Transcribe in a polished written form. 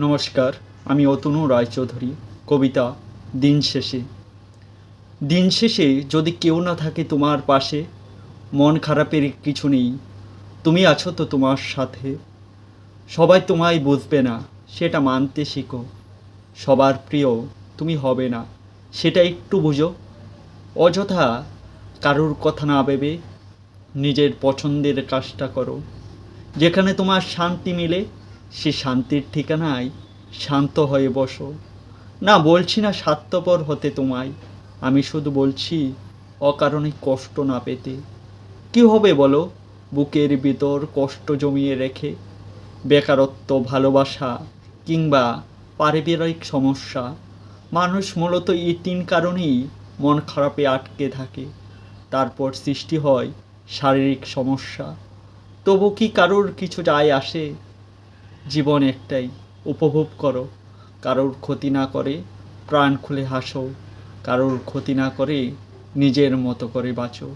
নমস্কার, আমি অতনু রায়চৌধুরী। কবিতা দিন শেষে। দিন শেষে যদি কেউ না থাকে তোমার পাশে, মন খারাপের কিছু নেই, তুমি আছো তো তোমার সাথে। সবাই তোমায় বুঝবে না, সেটা মানতে শিখো। সবার প্রিয় তুমি হবে না, সেটা একটু বুঝো। অযথা কারুর কথা না ভেবে নিজের পছন্দের কাজটা করো। যেখানে তোমার শান্তি মিলে, সে শান্তির ঠিকানায় শান্ত হয়ে বসো। না, বলছি না স্বার্থপর হতে তোমায়, আমি শুধু বলছি অকারণে কষ্ট না পেতে। কী হবে বলো বুকের ভিতর কষ্ট জমিয়ে রেখে? বেকারত্ব, ভালোবাসা কিংবা পারিবারিক সমস্যা। মানুষ মূলত এই তিন কারণেই মন খারাপে আটকে থাকে। তারপর সৃষ্টি হয় শারীরিক সমস্যা। তবু কি কারোর কিছু যায় আসে? জীবন একটাই, উপভোগ করো। কারোর ক্ষতি না করে প্রাণ খুলে হাসো, কারোর ক্ষতি না করে নিজের মতো করে বাঁচো।